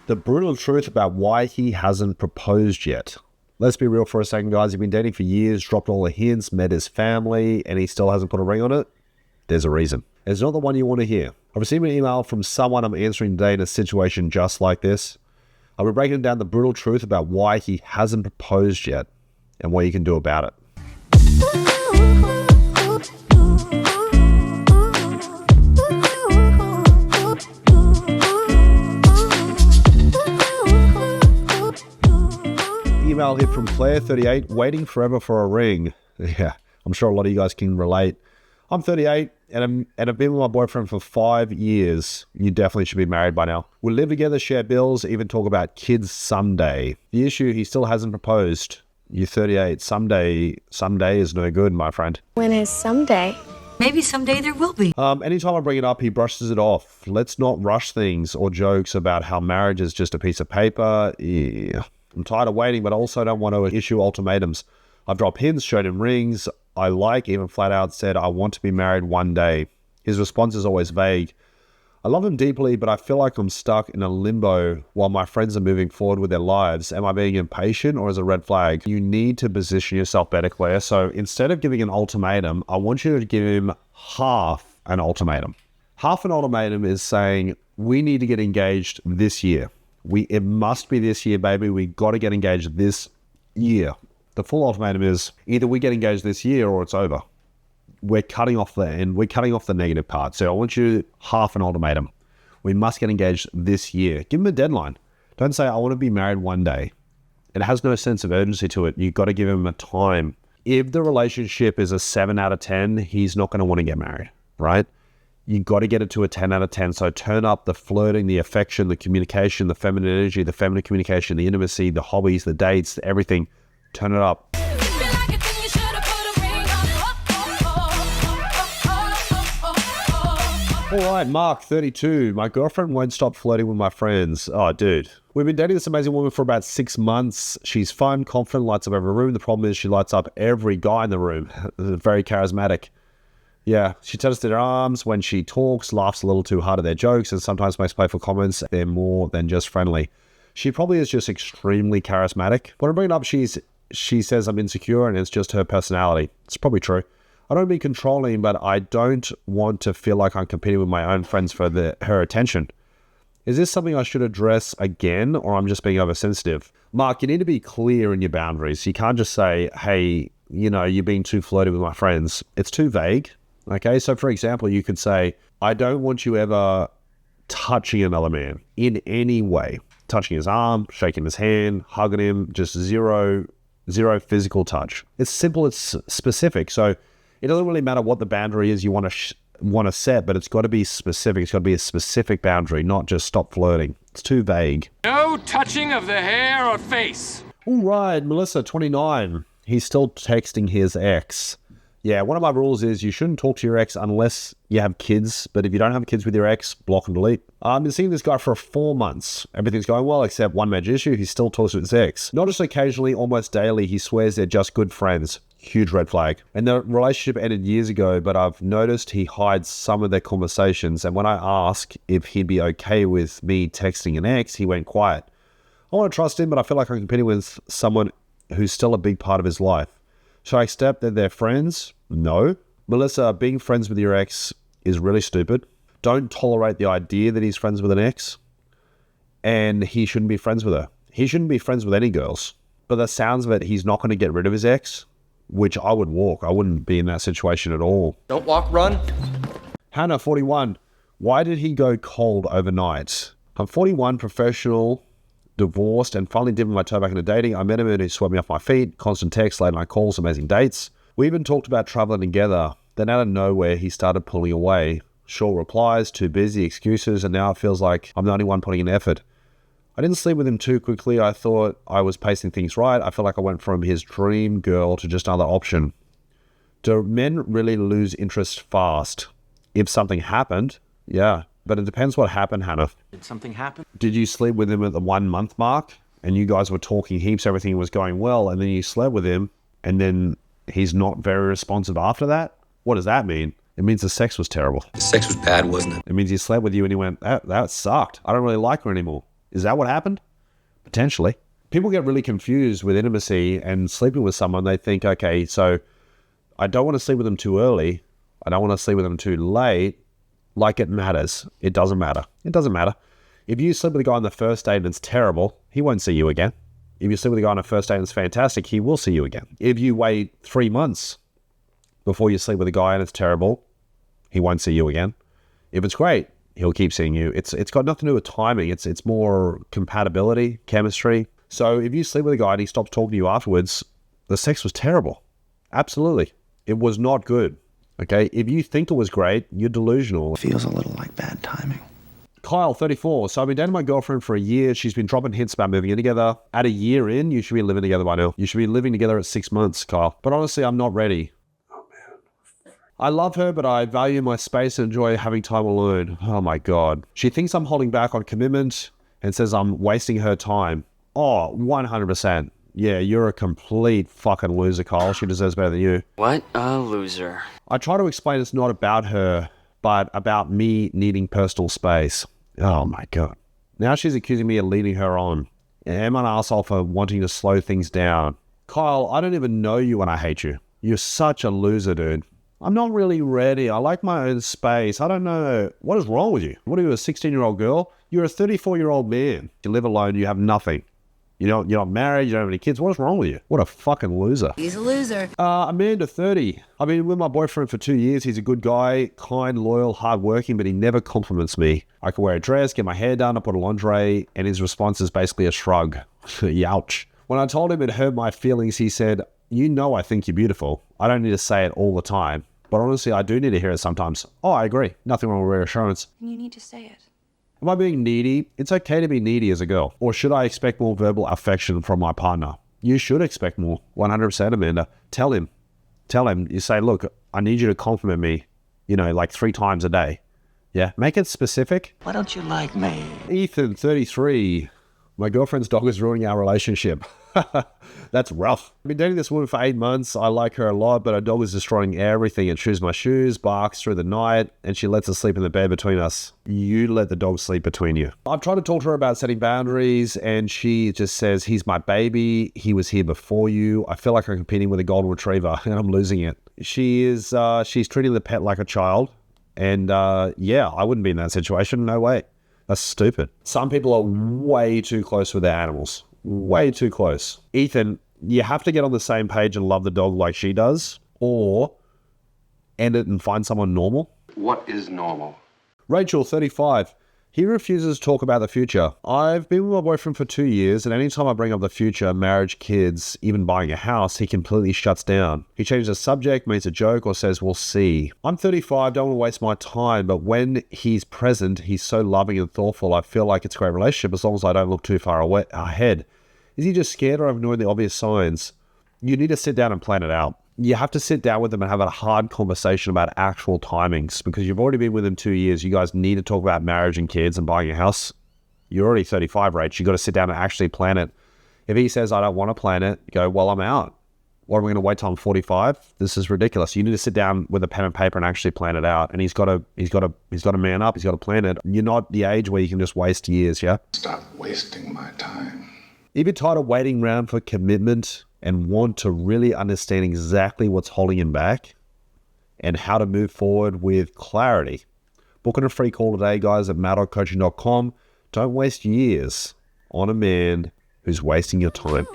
The brutal truth about why he hasn't proposed yet. Let's be real for a second, guys. You've been dating for years, dropped all the hints, met his family, and he still hasn't put a ring on it. There's a reason. It's not the one you want to hear. I've received an email from someone I'm answering today in a situation just like this. I'll be breaking down the brutal truth about why he hasn't proposed yet and what you can do about it. Email here from Claire, 38, waiting forever for a ring. Yeah, I'm sure a lot of you guys can relate. I'm 38 and I've been with my boyfriend for 5 years. You definitely should be married by now. We live together, share bills, even talk about kids someday. The issue, he still hasn't proposed. You're 38. Someday is no good, my friend. When is someday? Maybe someday there will be. Anytime I bring it up, he brushes it off. Let's not rush things or jokes about how marriage is just a piece of paper. Yeah. I'm tired of waiting, but I also don't want to issue ultimatums. I've dropped hints, showed him rings I like, even flat out said, I want to be married one day. His response is always vague. I love him deeply, but I feel like I'm stuck in a limbo while my friends are moving forward with their lives. Am I being impatient or is it a red flag? You need to position yourself better, Claire. So instead of giving an ultimatum, I want you to give him half an ultimatum. Half an ultimatum is saying, we need to get engaged this year. It must be this year, baby. We got to get engaged this year. The full ultimatum is either we get engaged this year or it's over. We're cutting off the end. We're cutting off the negative part. So I want you half an ultimatum. We must get engaged this year. Give him a deadline. Don't say, I want to be married one day. It has no sense of urgency to it. You've got to give him a time. If the relationship is a 7 out of 10, he's not going to want to get married, right? You got to get it to a 10 out of 10. So turn up the flirting, the affection, the communication, the feminine energy, the feminine communication, the intimacy, the hobbies, the dates, everything. Turn it up. All right, Mark, 32. My girlfriend won't stop flirting with my friends. Oh, dude. We've been dating this amazing woman for about 6 months. She's fun, confident, lights up every room. The problem is she lights up every guy in the room. Very charismatic. Yeah, she tells us their arms when she talks, laughs a little too hard at their jokes, and sometimes makes playful comments. They're more than just friendly. She probably is just extremely charismatic. When I bring it up, she says I'm insecure and it's just her personality. It's probably true. I don't mean controlling, but I don't want to feel like I'm competing with my own friends for her attention. Is this something I should address again, or I'm just being oversensitive? Mark, you need to be clear in your boundaries. You can't just say, hey, you're being too flirty with my friends. It's too vague. Okay, so for example, you could say, I don't want you ever touching another man in any way. Touching his arm, shaking his hand, hugging him, just zero physical touch. It's simple, it's specific. So it doesn't really matter what the boundary is you want to set, but it's got to be specific. It's got to be a specific boundary, not just stop flirting. It's too vague. No touching of the hair or face. All right, Melissa, 29. He's still texting his ex. Yeah, one of my rules is you shouldn't talk to your ex unless you have kids. But if you don't have kids with your ex, block and delete. I've been seeing this guy for 4 months. Everything's going well except one major issue. He still talks to his ex. Not just occasionally, almost daily. He swears they're just good friends. Huge red flag. And the relationship ended years ago, but I've noticed he hides some of their conversations. And when I ask if he'd be okay with me texting an ex, he went quiet. I want to trust him, but I feel like I'm competing with someone who's still a big part of his life. Should I accept that they're friends? No. Melissa, being friends with your ex is really stupid. Don't tolerate the idea that he's friends with an ex. And he shouldn't be friends with her. He shouldn't be friends with any girls. But the sounds of it, he's not going to get rid of his ex, which I would walk. I wouldn't be in that situation at all. Don't walk, run. Hannah, 41. Why did he go cold overnight? I'm 41, professional, divorced, and finally dipping my toe back into dating. I met him and he swept me off my feet. Constant texts, late night calls, amazing dates. We even talked about traveling together. Then out of nowhere, he started pulling away. Short replies, too busy, excuses, and now it feels like I'm the only one putting in effort. I didn't sleep with him too quickly. I thought I was pacing things right. I feel like I went from his dream girl to just another option. Do men really lose interest fast? If something happened, yeah. But it depends what happened, Hannah. Did something happen? Did you sleep with him at the 1 month mark? And you guys were talking heaps, everything was going well, and then you slept with him, and then he's not very responsive after that? What does that mean? It means the sex was terrible. The sex was bad, wasn't it? It means he slept with you and he went, that sucked. I don't really like her anymore. Is that what happened? Potentially. People get really confused with intimacy and sleeping with someone. They think, okay, so I don't want to sleep with them too early. I don't want to sleep with them too late. Like it matters. It doesn't matter. It doesn't matter. If you sleep with a guy on the first date and it's terrible, he won't see you again. If you sleep with a guy on the first date and it's fantastic, he will see you again. If you wait 3 months before you sleep with a guy and it's terrible, he won't see you again. If it's great, he'll keep seeing you. It's got nothing to do with timing. It's more compatibility, chemistry. So if you sleep with a guy and he stops talking to you afterwards, the sex was terrible. Absolutely. It was not good. Okay? If you think it was great, you're delusional. Feels a little like bad timing. Kyle, 34. So I've been dating my girlfriend for a year. She's been dropping hints about moving in together. At a year in, you should be living together by now. You should be living together at 6 months, Kyle. But honestly, I'm not ready. I love her, but I value my space and enjoy having time alone. Oh my God. She thinks I'm holding back on commitment and says I'm wasting her time. Oh, 100%. Yeah, you're a complete fucking loser, Kyle. She deserves better than you. What a loser. I try to explain it's not about her, but about me needing personal space. Oh my God. Now she's accusing me of leading her on. Am I an asshole for wanting to slow things down? Kyle, I don't even know you and I hate you. You're such a loser, dude. I'm not really ready. I like my own space. I don't know. What is wrong with you? What are you, a 16-year-old girl? You're a 34-year-old man. You live alone. You have nothing. You're not married. You don't have any kids. What is wrong with you? What a fucking loser. He's a loser. Amanda, 30. I've been with my boyfriend for 2 years. He's a good guy, kind, loyal, hardworking, but he never compliments me. I can wear a dress, get my hair done, I put a lingerie, and his response is basically a shrug. Youch. When I told him it hurt my feelings, he said, you know I think you're beautiful. I don't need to say it all the time. But honestly, I do need to hear it sometimes. Oh, I agree. Nothing wrong with reassurance. You need to say it. Am I being needy? It's okay to be needy as a girl. Or should I expect more verbal affection from my partner? You should expect more. 100%, Amanda. Tell him. You say, look, I need you to compliment me, like 3 times a day. Yeah? Make it specific. Why don't you like me? Ethan, 33. My girlfriend's dog is ruining our relationship. That's rough. I've been dating this woman for 8 months. I like her a lot, but her dog is destroying everything. It chews my shoes, barks through the night, and she lets us sleep in the bed between us. You let the dog sleep between you. I've tried to talk to her about setting boundaries, and she just says, he's my baby. He was here before you. I feel like I'm competing with a golden retriever, and I'm losing it. She's treating the pet like a child, and yeah, I wouldn't be in that situation. No way. That's stupid. Some people are way too close with their animals. Way too close. Ethan, you have to get on the same page and love the dog like she does, or end it and find someone normal. What is normal? Rachel, 35. He refuses to talk about the future. I've been with my boyfriend for 2 years, and anytime I bring up the future, marriage, kids, even buying a house, he completely shuts down. He changes the subject, makes a joke, or says, we'll see. I'm 35, don't want to waste my time, but when he's present, he's so loving and thoughtful, I feel like it's a great relationship as long as I don't look too far ahead. Is he just scared or ignoring the obvious signs? You need to sit down and plan it out. You have to sit down with them and have a hard conversation about actual timings, because you've already been with them 2 years. You guys need to talk about marriage and kids and buying a house. You're already 35, Rach. You got to sit down and actually plan it. If he says, I don't want to plan it, you go, well, I'm out. What, are we going to wait till I'm 45? This is ridiculous. You need to sit down with a pen and paper and actually plan it out. And he's got to man up. He's got to plan it. You're not the age where you can just waste years, yeah? Stop wasting my time. If you're tired of waiting around for commitment and want to really understand exactly what's holding him back and how to move forward with clarity, book in a free call today, guys, at maddockcoaching.com. Don't waste years on a man who's wasting your time.